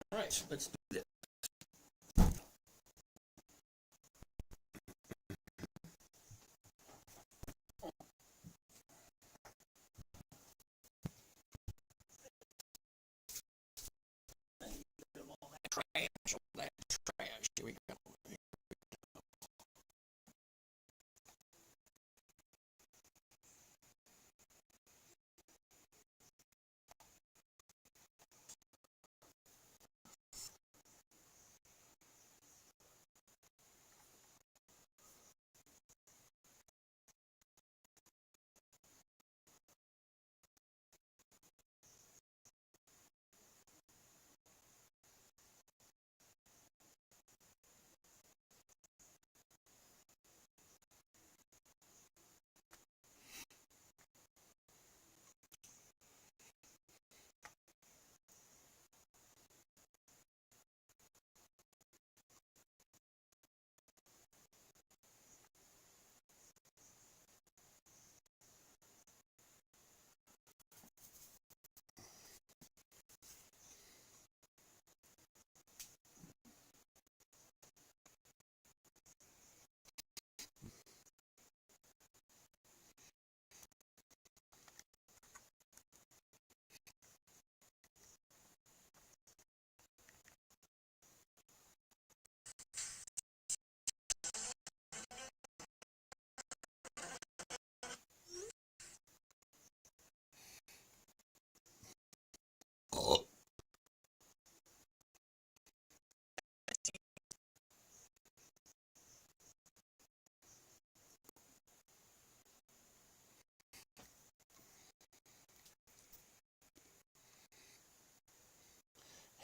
All right, let's do this. All that trash, all that trash. Here we go.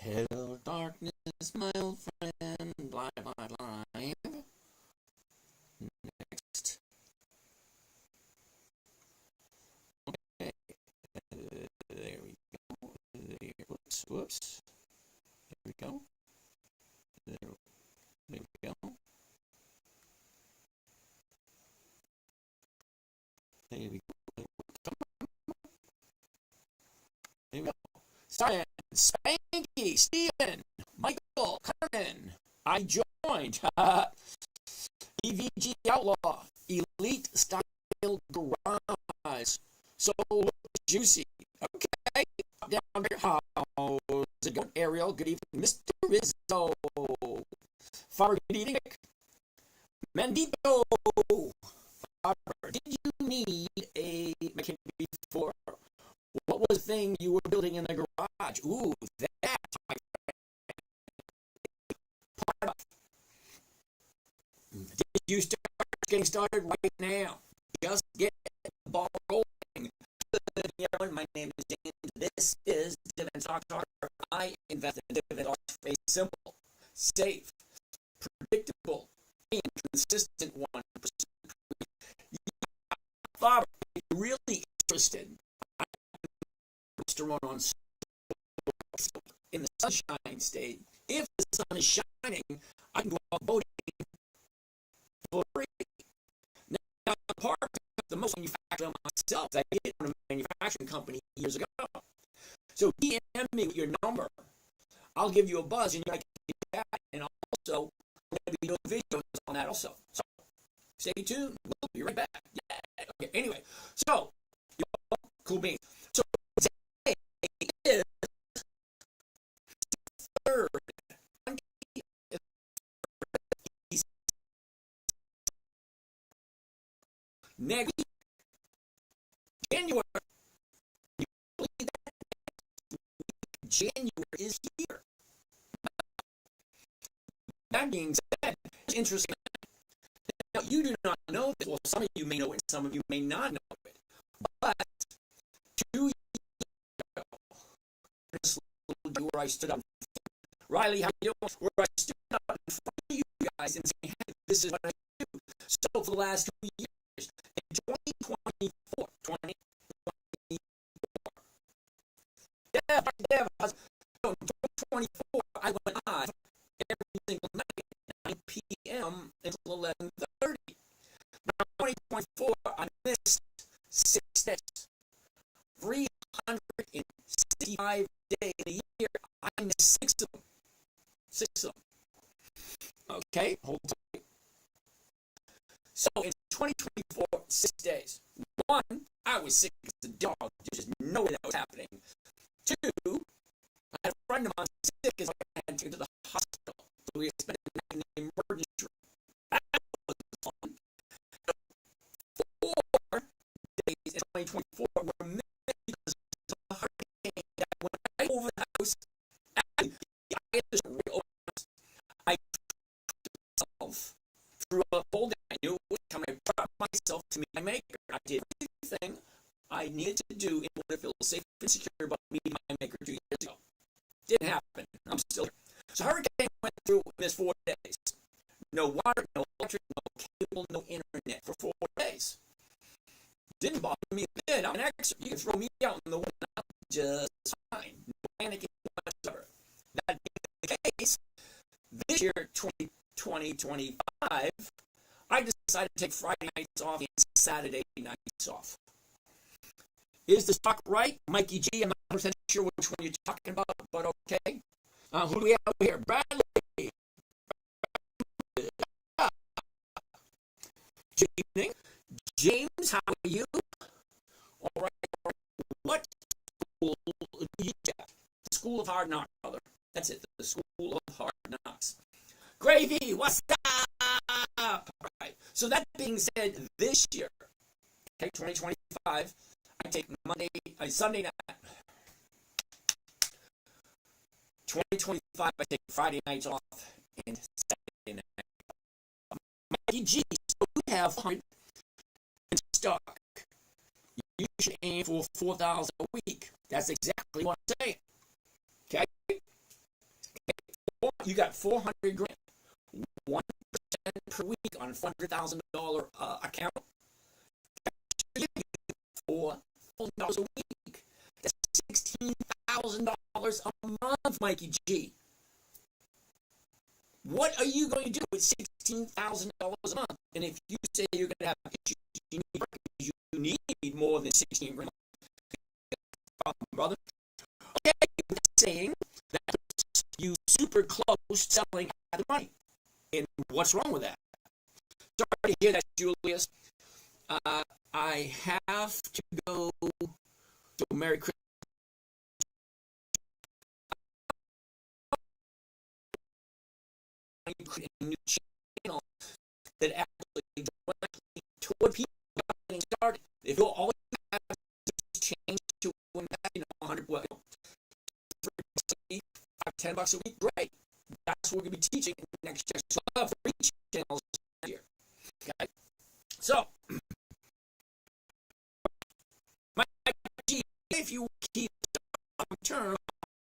Hello, darkness, my old friend. Live. Next. Okay. There we go. Whoops. There we go. There we go. There we go. There we go. Simon, Spanky, Steven, Michael, Carmen. I joined. EVG Outlaw, Elite Style Garage. So juicy. Okay. Down there. How's it going, Ariel? Good evening, Mr. Rizzo. Father, good evening. Mandito. Father, did you need a mechanic before? What was the thing you were building in the garage? Ooh, that. Did you start getting started right now? Just get the ball rolling. Good everyone, my name is James. This is Dividend Stock Talk. I invest in dividend stocks. A simple, safe, predictable, and consistent 1%. Bob, if you're really interested, I to run on in the sunshine state. If the sun is shining, I can go out boating for free. Now, the part the most manufacturing myself, I did on a manufacturing company years ago. So DM me with your number. I'll give you a buzz and you can get that. And also, I'm going to be doing videos on that also. So stay tuned. We'll be right back. Yeah. Okay. Anyway, so cool beans. So today is third. Next week, January. January is here. That being said, it's interesting. Now, you do not know this. Well, some of you may know it, some of you may not know it. But 2 years ago, this little where I stood up, Riley, how you doing? Where I stood up in front of you guys and saying, hey, this is what I do. So for the last 2 years, in 2024, yeah, so in 2024, I went live every single night at 9 p.m. until 11:30. Now, 2024, I missed 6 days. 365 days in a year, I missed 6 of them. So in 2024, 6 days. One, I was sick as a dog. There's just no way that was happening. Two, I had a friend of mine sick as I had to go to the hospital. So we spent the night in the emergency room. That was fun. 4 days in 2024 were missed because of a hurricane that went right over the house. I myself through a whole day. I knew it was coming. I brought myself to meet my maker. I did everything I needed to do in order to feel safe and secure about meeting my maker 2 years ago. Didn't happen. I'm still here. So hurricane went through this 4 days. No water, no electric, no cable, no internet for 4 days. Didn't bother me a bit. I'm an expert. You can throw me out in the wind. I'm just fine. No panicking whatsoever. That being the case, this year, 2025, I decided to take Friday nights off and Saturday nights off. Is the stock right? Mikey G, I'm not 100% sure which one you're talking about, but okay. Who do we have here? Bradley. Good evening. James, how are you? All right. What school do you get? The School of Hard Knocks, brother. That's it. The School of Hard Knocks. Gravy, what's up? All right. So that being said, this year, okay, 2025, I take Sunday night. 2025, I take Friday nights off and Saturday night. Mikey G, so you have 100 in stock. You should aim for 4,000 a week. That's exactly what I'm saying. Okay? You got 400 grand. 1% per week on a $400,000 account. $4,000 a week. That's $16,000 a month, Mikey G. What are you going to do with $16,000 a month? And if you say you're going to have issues, you need more than 16 grand, brother. Okay, I'm saying that you super close selling out of money. And what's wrong with that? Sorry to hear that, Julius. I have to go to Merry Christmas. A new channel that actually directly toward people getting started. If you all you have to change to $100, well, $10 a week, great. That's what we're going to be teaching in the next year. So I'll have 3 channels here. Okay? So, if you keep the return,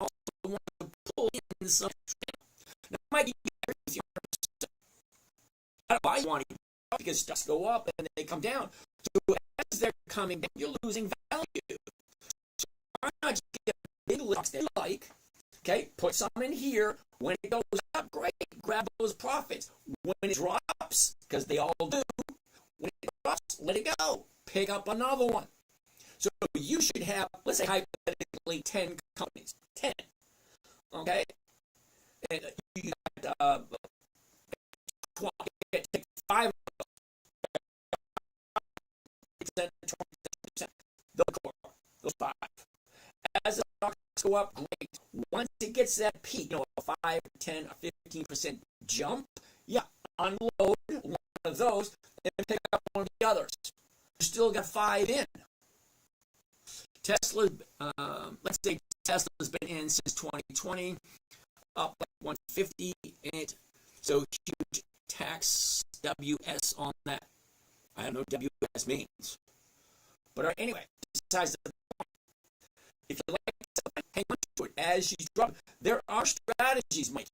I also want to pull in some channel. Now, Mikey, why you want to, because stocks go up and they come down. So as they're coming down, you're losing value. So why not just get big stocks they like? Okay, put some in here. When it goes up, great. Grab those profits. When it drops, because they all do, when it drops, let it go. Pick up another one. So you should have, let's say hypothetically, 10 companies. 10. Okay? And you got 5 of those. 20%. Those 5. As the stocks go up, great. Once it gets that peak, a 5, 10, or 15% jump, yeah, unload one of those and pick up one of the others. You still got 5 in. Tesla, let's say Tesla's been in since 2020, up like 150 in it. So huge tax WS on that. I don't know what WS means. But anyway, besides the point, if you like, hang on to it as she's dropping. There are strategies, Mikey,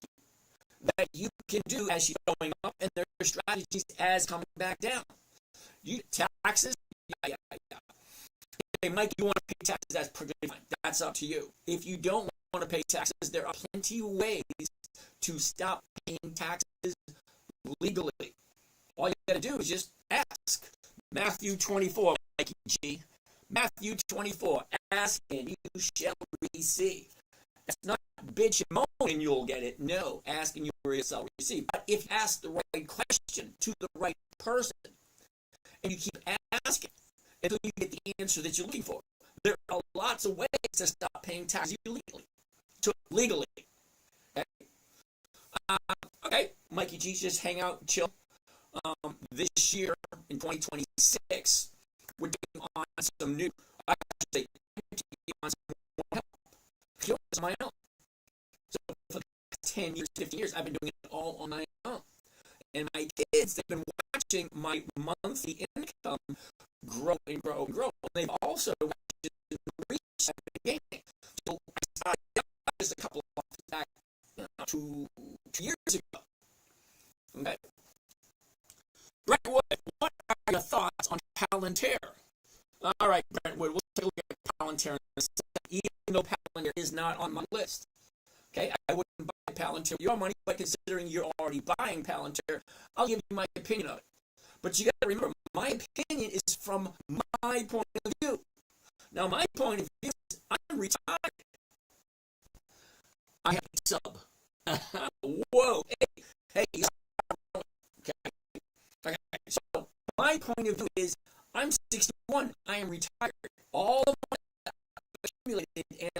that you can do as she's going up, and there are strategies as coming back down. You taxes, yeah. Hey, Mike, you want to pay taxes? That's perfectly fine. That's up to you. If you don't want to pay taxes, there are plenty of ways to stop paying taxes legally. All you got to do is just ask. Matthew 24, Mikey G. Matthew 24, ask and you shall receive. That's not bitch and moan and you'll get it. No, ask and you shall receive. But if you ask the right question to the right person, and you keep asking until you get the answer that you're looking for. There are lots of ways to stop paying taxes legally. Okay, okay. Mikey G, just hang out and chill. This year in 2026, we're doing on some new. I should say, on some help. On my own. So for the past 10 years, 15 years, I've been doing it all on my own. And my kids, they've been watching my monthly income grow and grow and grow. They've also watched it reach the game. So I started just a couple of months back, 2 years ago. Okay. Brentwood, what are your thoughts on Palantir? All right, Brentwood, we'll take a look at Palantir in a second, even though Palantir is not on my list. Okay, I wouldn't buy Palantir with your money, but considering you're already buying Palantir, I'll give you my opinion of it. But you got to remember, my opinion is from my point of view. Now, my point of view is I'm retired. I have a sub. Whoa, hey, okay. Okay. So my point of view is I'm 61. I am retired. All the money that I've accumulated and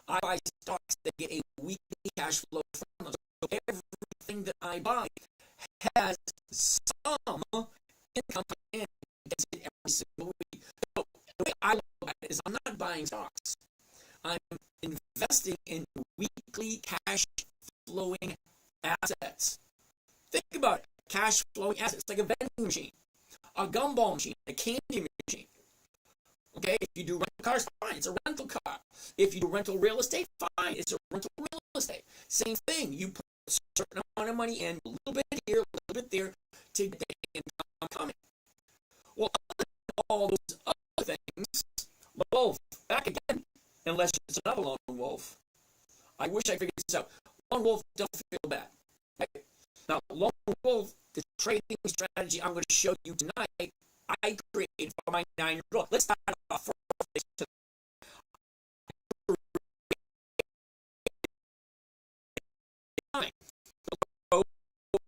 I buy stocks that get a weekly cash flow from them. So everything that I buy has some income in it every single week. So the way I look at it is I'm not buying stocks. I'm investing in weekly cash flowing assets. Think about it. Cash flowing assets like a vending machine, a gumball machine, a candy machine. Okay, if you do rental cars, fine, it's a rental car. If you do rental real estate, fine, it's a rental real estate. Same thing, you put a certain amount of money in, a little bit here, a little bit there, to get the income coming. Well, other than all those other things, Wolf, back again, unless it's another lone wolf. I wish I figured this out. Lone wolf, don't feel bad. Okay? Now, lone wolf, the trading strategy I'm going to show you tonight, I created for my 9-year-old. Let's start off first.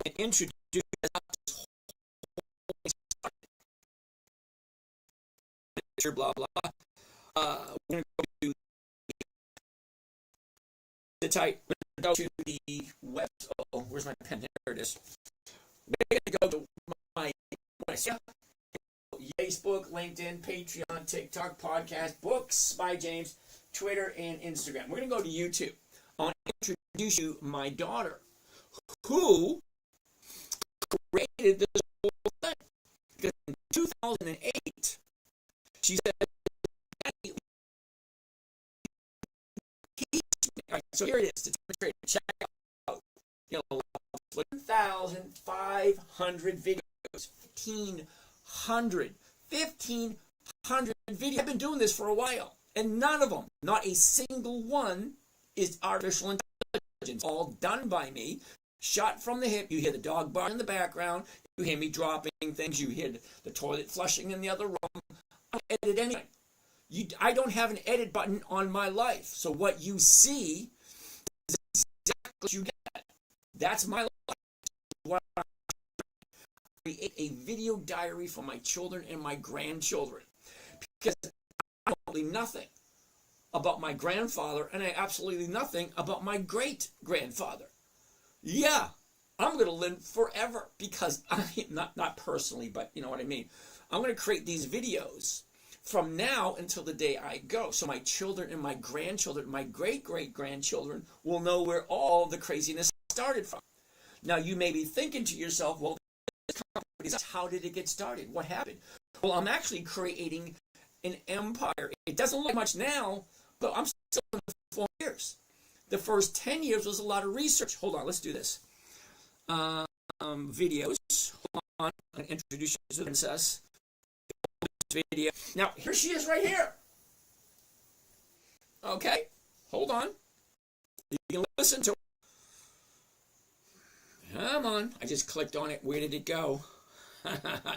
And introduce blah blah. We're going to go to the type. We're going to go to the web. Oh, where's my pen? There it is. We're going to go to my Facebook, LinkedIn, Patreon, TikTok, podcast, books by James, Twitter, and Instagram. We're going to go to YouTube. I want to introduce you my daughter, who created this whole thing. Because in 2008, she said, Daddy, so here it is to demonstrate. Check out, 1,500 videos, 1,500 videos. I've been doing this for a while, and none of them, not a single one, is artificial intelligence. All done by me, shot from the hip. You hear the dog bark in the background. You hear me dropping things. You hear the toilet flushing in the other room. I don't edit anything. I don't have an edit button on my life. So what you see is exactly what you get. That's my life. What I create a video diary for my children and my grandchildren. Because I know absolutely nothing about my grandfather, and I know absolutely nothing about my great-grandfather. Yeah, I'm going to live forever because not personally, but you know what I mean. I'm going to create these videos from now until the day I go. So my children and my grandchildren, my great-great-grandchildren will know where all the craziness started from. Now, you may be thinking to yourself, well, how did it get started? What happened? Well, I'm actually creating an empire. It doesn't look like much now, but I'm still in the 4 years. The first 10 years was a lot of research. Hold on, let's do this. Videos. Hold on, I'm going to introduce you to the princess. Video. Now, here she is right here. Okay, hold on. You can listen to it. Come on. I just clicked on it. Where did it go?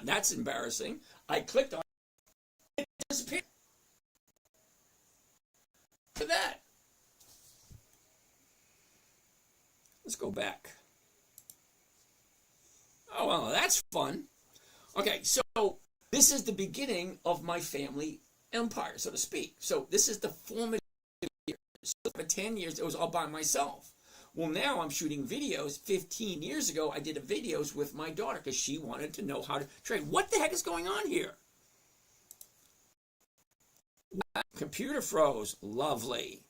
That's embarrassing. I clicked on it. It disappeared. Look at that. Let's go back. Oh, well, that's fun. Okay, so this is the beginning of my family empire, so to speak. So this is the formative years. So for 10 years, it was all by myself. Well, now I'm shooting videos. 15 years ago, I did videos with my daughter because she wanted to know how to trade. What the heck is going on here? Computer froze. Lovely.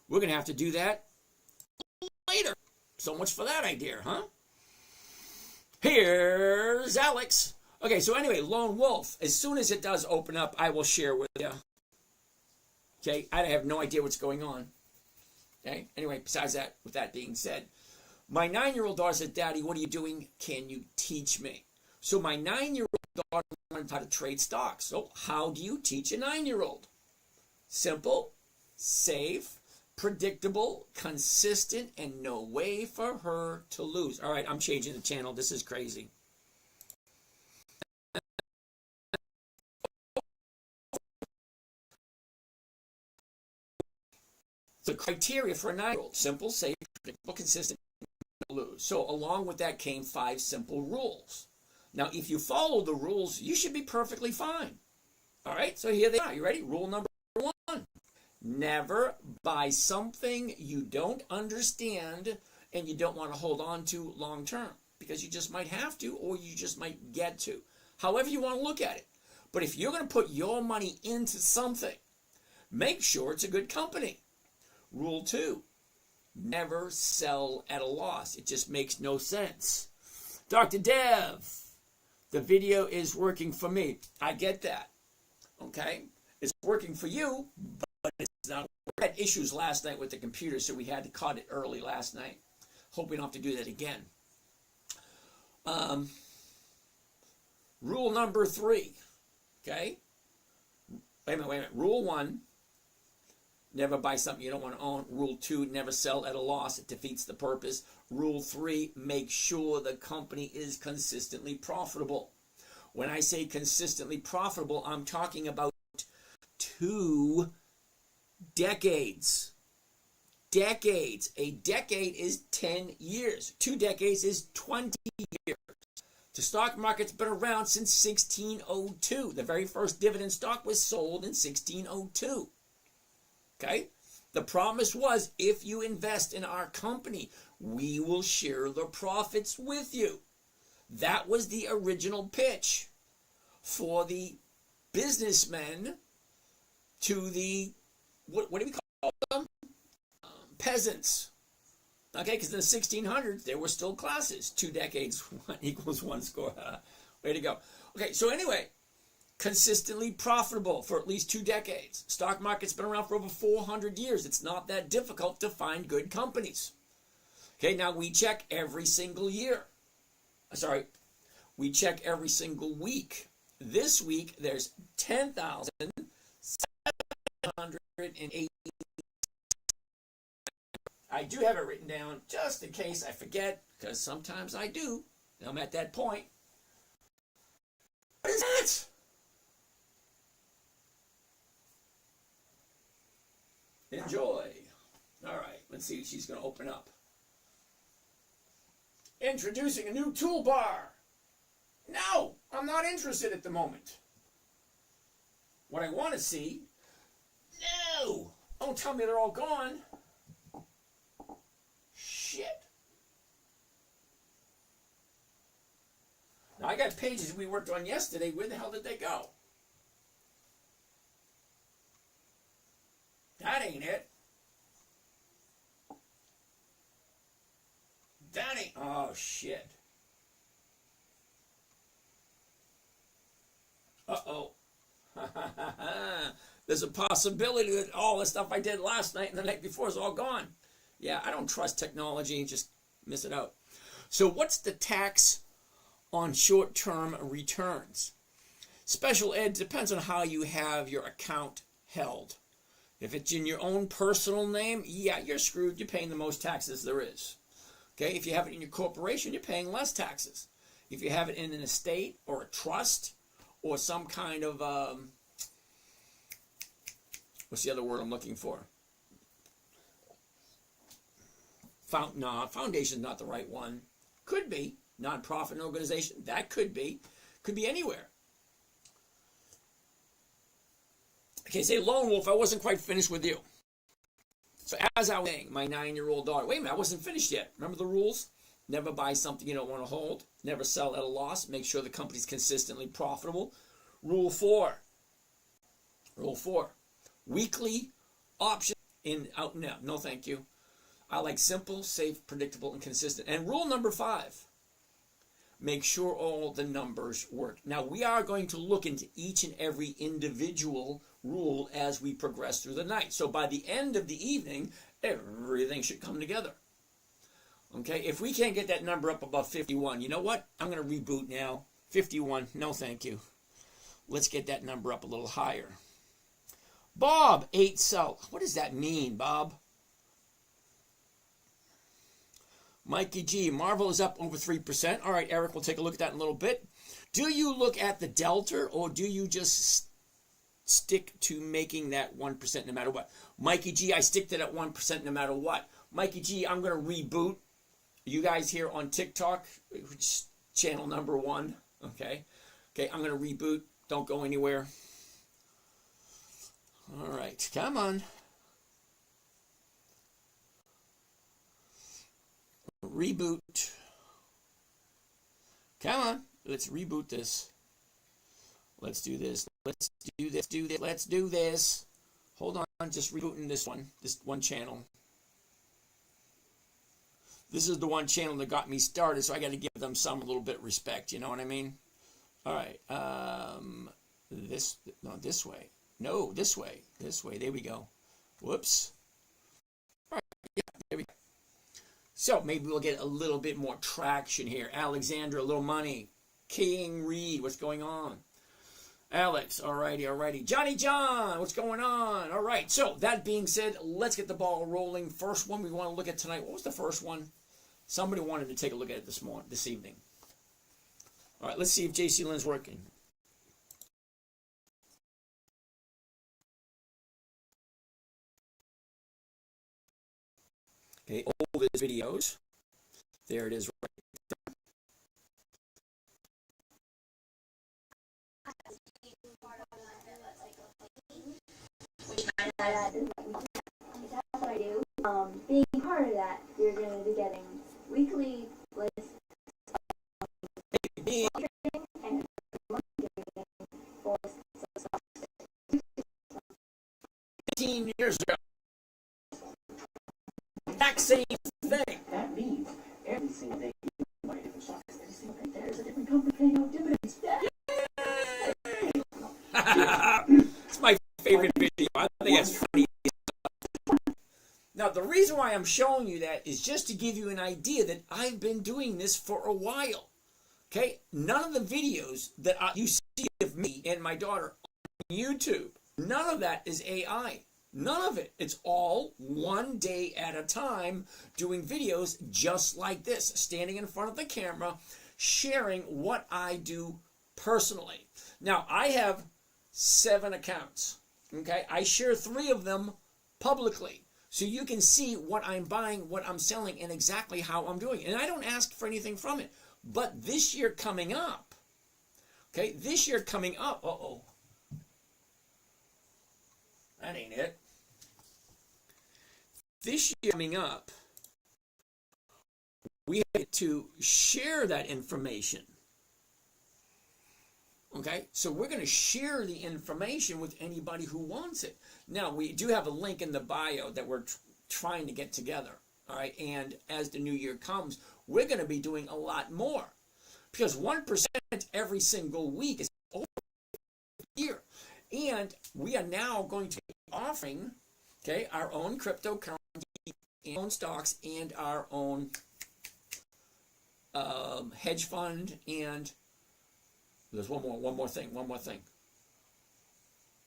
We're going to have to do that later. So much for that idea, huh? Here's Alex. Okay, so anyway, Lone Wolf. As soon as it does open up, I will share with you. Okay, I have no idea what's going on. Okay, anyway, besides that, with that being said, my 9-year-old daughter said, Daddy, what are you doing? Can you teach me? So my 9-year-old daughter learned how to trade stocks. So how do you teach a 9-year-old? Simple, safe, predictable, consistent, and no way for her to lose. All right, I'm changing the channel. This is crazy. The criteria for a 9-year-old: simple, safe, predictable, consistent, and no lose. So along with that came 5 simple rules. Now, if you follow the rules, you should be perfectly fine. All right, so here they are. You ready? Rule number 1. Never buy something you don't understand and you don't want to hold on to long term, because you just might have to, or you just might get to. However you want to look at it. But if you're going to put your money into something, make sure it's a good company. Rule 2, never sell at a loss. It just makes no sense. Dr. Dev, the video is working for me. I get that. Okay? It's working for you, but it's not. We had issues last night with the computer, so we had to cut it early last night. Hope we don't have to do that again. Rule number 3. Okay? Wait a minute. Rule 1, never buy something you don't want to own. Rule 2, never sell at a loss. It defeats the purpose. Rule 3, make sure the company is consistently profitable. When I say consistently profitable, I'm talking about 2 decades. Decades. A decade is 10 years. 2 decades is 20 years. The stock market's been around since 1602. The very first dividend stock was sold in 1602. Okay? The promise was, if you invest in our company, we will share the profits with you. That was the original pitch for the businessmen to the, what do we call them? Peasants. Okay, because in the 1600s, there were still classes. 2 decades, 1 equals 1 score. Way to go. Okay, so anyway, consistently profitable for at least 2 decades. Stock market's been around for over 400 years. It's not that difficult to find good companies. Okay, now we check every single year. We check every single week. This week, there's 10,780. I do have it written down just in case I forget, because sometimes I do. I'm at that point. What is that? Enjoy. All right, let's see if she's going to open up. Introducing a new toolbar. No, I'm not interested at the moment. What I want to see. No, don't tell me they're all gone. Shit. Now I got pages we worked on yesterday. Where the hell did they go? That ain't it. That ain't. Oh, shit. Uh-oh. There's a possibility that all the stuff I did last night and the night before is all gone. Yeah, I don't trust technology. Just miss it out. So what's the tax on short-term returns? Special ed depends on how you have your account held. If it's in your own personal name, yeah, you're screwed. You're paying the most taxes there is. Okay, if you have it in your corporation, you're paying less taxes. If you have it in an estate or a trust or some kind of, what's the other word I'm looking for? Foundation is not the right one. Could be. Nonprofit organization, that could be. Could be anywhere. Okay, say Lone Wolf, I wasn't quite finished with you. So as I was saying, my 9-year-old daughter, wait a minute, I wasn't finished yet. Remember the rules? Never buy something you don't want to hold. Never sell at a loss. Make sure the company's consistently profitable. Rule 4. Rule 4. Weekly option in out and out. No, thank you. I like simple, safe, predictable, and consistent. And rule number 5. Make sure all the numbers work. Now, we are going to look into each and every individual rule as we progress through the night. So by the end of the evening, everything should come together. Okay, if we can't get that number up above 51, you know what? I'm going to reboot now. 51, no thank you. Let's get that number up a little higher. Bob, 8 sell. What does that mean, Bob? Mikey G, Marvel is up over 3%. All right, Eric, we'll take a look at that in a little bit. Do you look at the delta, or do you just stick to making that 1% no matter what? Mikey G, I stick to that 1% no matter what. Mikey G, I'm going to reboot. You guys here on TikTok, channel number 1, okay? Okay, I'm going to reboot. Don't go anywhere. All right, come on. Reboot. Come on, let's reboot this. Let's do this. Let's do this. Do this. Let's do this. Hold on, just rebooting this one channel. This is the one channel that got me started, so I got to give them some little bit of respect. You know what I mean? All right. This way. No, this way. This way. There we go. Whoops. All right. Yeah, there we go. So maybe we'll get a little bit more traction here. Alexandra, a little money. King Reed, what's going on? Alex, alrighty. Johnny John, what's going on? All right, so that being said, let's get the ball rolling. First one we want to look at tonight. What was the first one? Somebody wanted to take a look at it this evening. All right, let's see if JC Lynn's working. Okay, all his videos. There it is right there. That's what I do. Being part of that, you're going to be getting weekly lists of trading and trading for 15 years ago. Exact same thing. That means every single day you buy a different stock. Every single day there's a different company paying out dividends. It's my favorite video. I think it's funny. Now, the reason why I'm showing you that is just to give you an idea that I've been doing this for a while. Okay? None of the videos that you see of me and my daughter on YouTube, none of that is AI. None of it. It's all one day at a time doing videos just like this, standing in front of the camera, sharing what I do personally. Now, I have 7 accounts. Okay? I share 3 of them publicly. So you can see what I'm buying, what I'm selling, and exactly how I'm doing it. And I don't ask for anything from it. But this year coming up, okay, uh-oh. That ain't it. This year coming up, we have to share that information. Okay, so we're going to share the information with anybody who wants it. Now, we do have a link in the bio that we're trying to get together. All right, and as the new year comes, we're going to be doing a lot more. Because 1% every single week is over a year. And we are now going to be offering, okay, our own cryptocurrency, our own stocks, and our own hedge fund, and there's one more thing.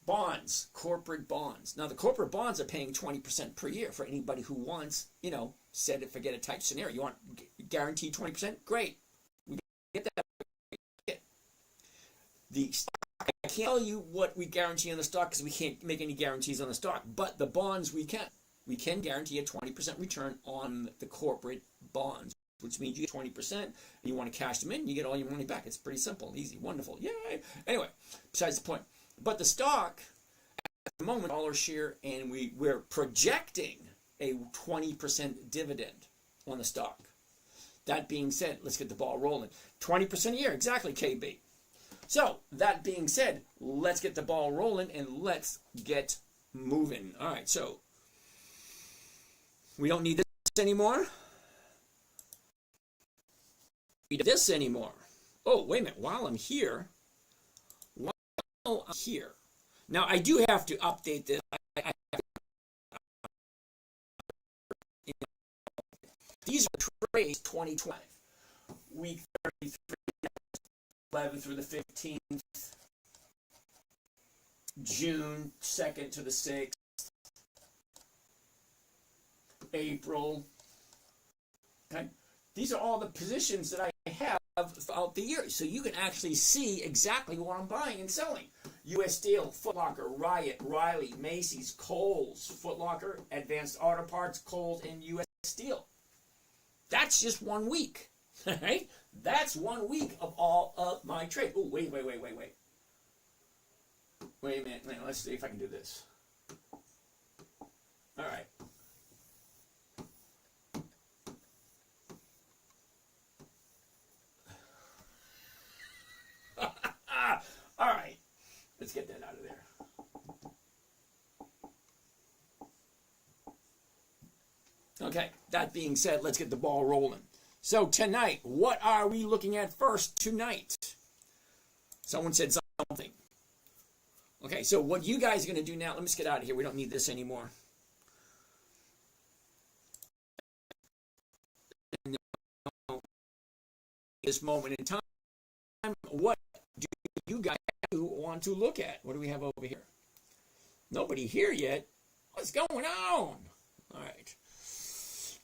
Bonds, corporate bonds. Now, the corporate bonds are paying 20% per year for anybody who wants, set it, forget it type scenario. You want guaranteed 20%? Great. We get that. The stock, I can't tell you what we guarantee on the stock because we can't make any guarantees on the stock, but the bonds we can. We can guarantee a 20% return on the corporate bonds. which means you get 20%, and you want to cash them in, you get all your money back. It's pretty simple, easy, wonderful. Yay! Anyway, besides the point. But the stock, at the moment, $1 share, and we're projecting a 20% dividend on the stock. That being said, let's get the ball rolling. 20% a year, exactly, KB. So, that being said, let's get the ball rolling and let's get moving. All right, so we don't need this anymore. We don't need this anymore. Oh, wait a minute. While I'm here, now I do have to update this. These are trades 2020. Week 33, 11th through the 15th. June 2nd to the 6th. April. Okay. These are all the positions that I have throughout the year. So you can actually see exactly what I'm buying and selling. U.S. Steel, Foot Locker, Riot, Riley, Macy's, Kohl's, Foot Locker, Advanced Auto Parts, Kohl's, and U.S. Steel. That's just 1 week. Right? That's 1 week of all of my trade. Oh, wait. Wait a minute. Let's see if I can do this. All right. All right. Let's get that out of there. Okay, that being said, let's get the ball rolling. So tonight, what are we looking at first tonight? Someone said something. Okay, so what you guys are going to do now, let me just get out of here. We don't need this anymore. This moment in time, what do you guys want to look at? What do we have over here? Nobody here yet. What's going on? All right.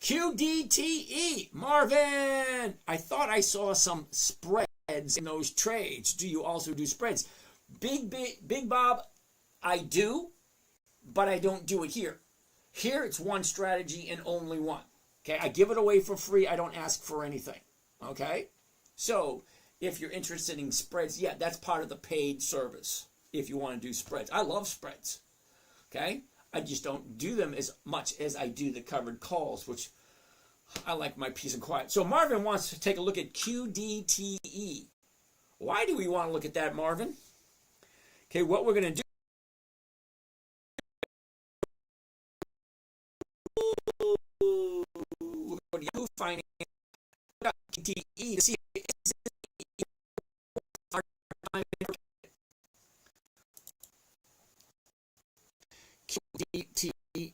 QDTE, Marvin. I thought I saw some spreads in those trades. Do you also do spreads? Big Bob, I do, but I don't do it here. Here it's one strategy and only one. Okay, I give it away for free. I don't ask for anything. Okay, so if you're interested in spreads, yeah, that's part of the paid service. If you want to do spreads, I love spreads. Okay. I just don't do them as much as I do the covered calls, which I like my peace and quiet. So Marvin wants to take a look at QDTE. Why do we want to look at that, Marvin? Okay, what we're going to do. We're going to find QDTE to see if it's our time. QDTE.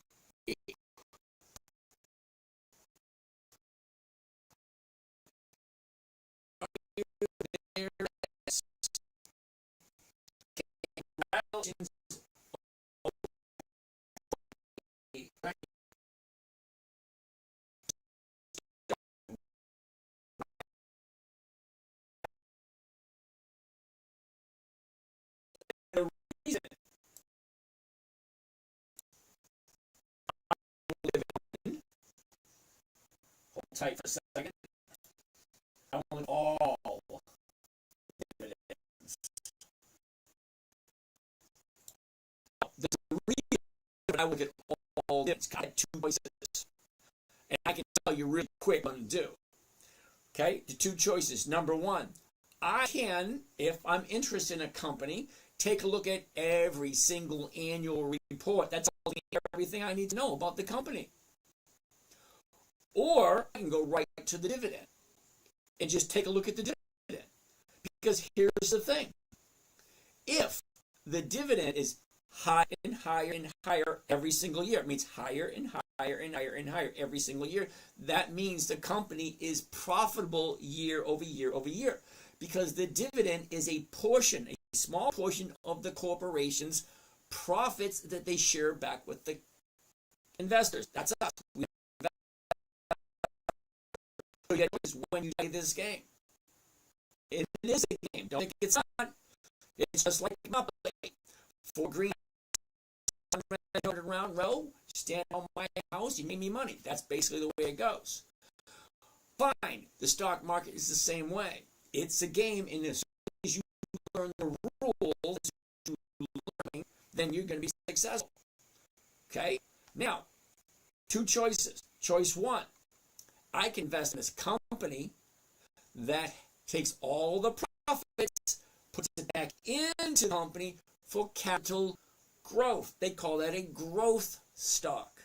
Hold tight for a second. I want all dividends. There's a reason I look at all dividends. Got 2 choices, and I can tell you really quick what I'm going to do. Okay, the 2 choices. Number 1, I can, if I'm interested in a company, take a look at every single annual report. That's everything I need to know about the company. Or I can go right to the dividend and just take a look at the dividend. Because here's the thing. If the dividend is higher and higher and higher every single year, it means higher and higher and higher and higher every single year, that means the company is profitable year over year over year. Because the dividend is a portion, a small portion of the corporation's profits that they share back with the investors. That's us. When you play this game, it is a game. Don't think it's not. It's just like Monopoly. 4 green, 100 round row. Stand on my house. You make me money. That's basically the way it goes. Fine. The stock market is the same way. It's a game, and as soon as you learn the rules, then you're going to be successful. Okay? Now, two choices. Choice one, I can invest in this company that takes all the profits, puts it back into the company for capital growth. They call that a growth stock.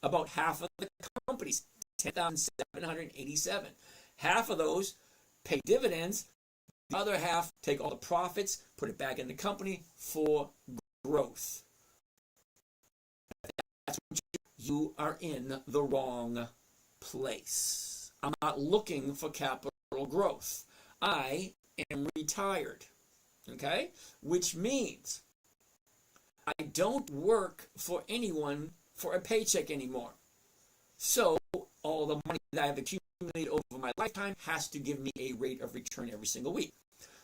About half of the companies, 10,787. Half of those pay dividends. The other half take all the profits, put it back in the company for growth. That's what you are in the wrong place. I'm not looking for capital growth. I am retired. Okay? Which means I don't work for anyone for a paycheck anymore. So all the money that I've accumulated over my lifetime has to give me a rate of return every single week.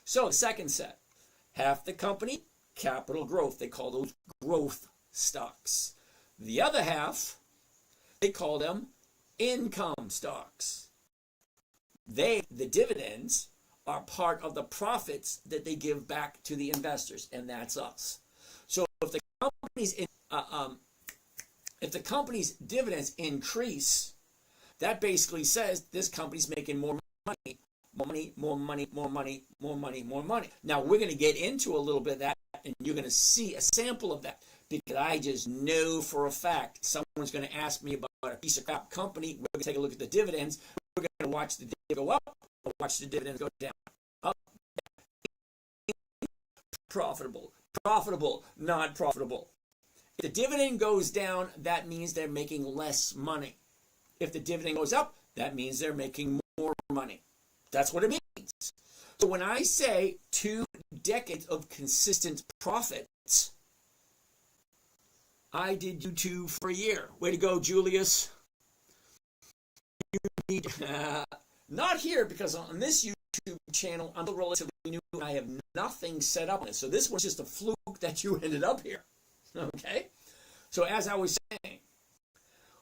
So second set, half the company, capital growth. They call those growth stocks. The other half, they call them income stocks. The dividends are part of the profits that they give back to the investors, and that's us. So if the company's dividends increase, that basically says this company's making more money. More money. Now, we're going to get into a little bit of that, and you're going to see a sample of that, because I just know for a fact someone's going to ask me about a piece of crap company. We're going to take a look at the dividends. We're going to watch the dividend go up, or watch the dividends go down. Up, profitable, not profitable. If the dividend goes down, that means they're making less money. If the dividend goes up, that means they're making more money. That's what it means. So when I say 2 decades of consistent profits, I did YouTube for a year. Way to go, Julius. You need, not here, because on this YouTube channel, I'm relatively new and I have nothing set up on it. So this was just a fluke that you ended up here. Okay? So as I was saying,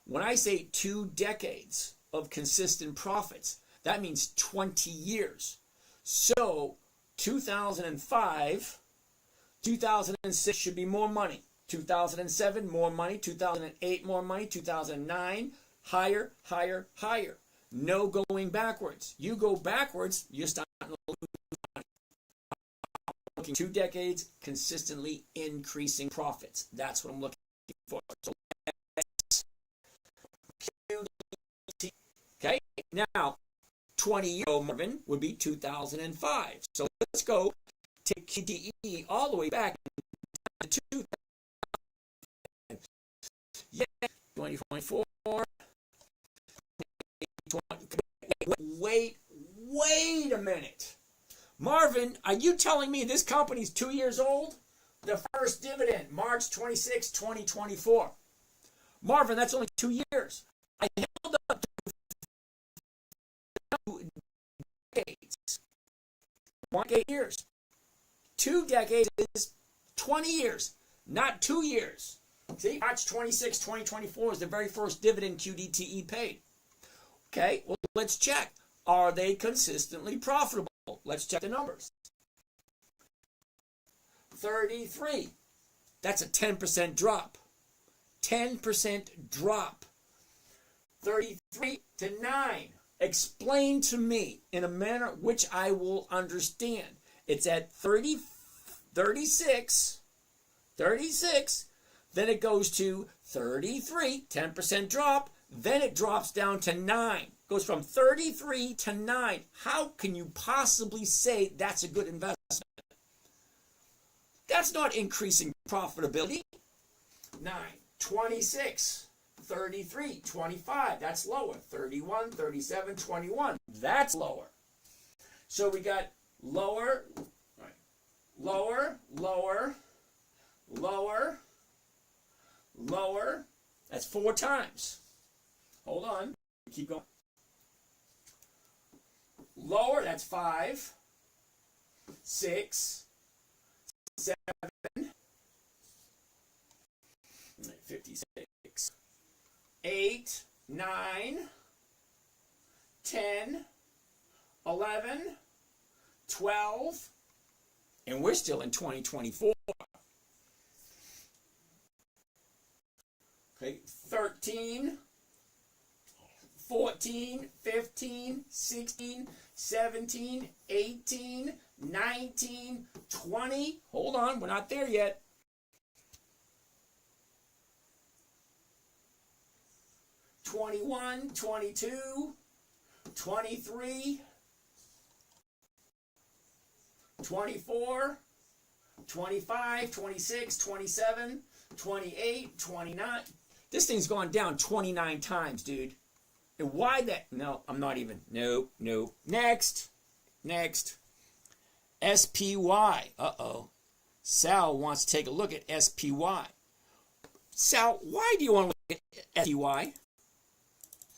when I say 2 decades of consistent profits, that means 20 years. So 2005, 2006 should be more money. 2007, more money. 2008, more money. 2009, higher. No going backwards. You go backwards, you're starting to lose money. Looking 2 decades, consistently increasing profits. That's what I'm looking for. So okay, now 20-year-old Marvin would be 2005. So let's go take QDE all the way back to 2000. Yeah, 2024. Wait a minute. Marvin, are you telling me this company's 2 years old? The first dividend, March 26, 2024. Marvin, that's only 2 years. I held up to 2 decades. 1 years. 2 decades is 20 years, not 2 years. See, March 26, 2024 is the very first dividend QDTE paid. Okay, well, let's check. Are they consistently profitable? Let's check the numbers. 33. That's a 10% drop. 10% drop. 33 to 9. Explain to me in a manner which I will understand. It's at 36, then it goes to 33, 10% drop, then it drops down to 9. Goes from 33 to 9. How can you possibly say that's a good investment? That's not increasing profitability. 9, 26, 33, 25, that's lower. 31, 37, 21, that's lower. So we got lower, lower. That's 4 times. Hold on. Keep going. Lower, that's 5, 6, 7, 56, 8, 9, 10, 11, 12, and we're still in 2024. Okay, 13, 14, 15, 16, 17, 18, 19, 20. Hold on, we're not there yet. 21, 22, 23, 24, 25, 26, 27, 28, 29. This thing's gone down 29 times, dude. And why that? No, I'm not even. Nope, nope. Next. SPY. Uh-oh. Sal wants to take a look at SPY. Sal, why do you want to look at SPY?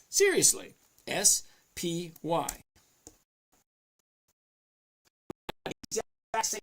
Seriously. SPY. Exact same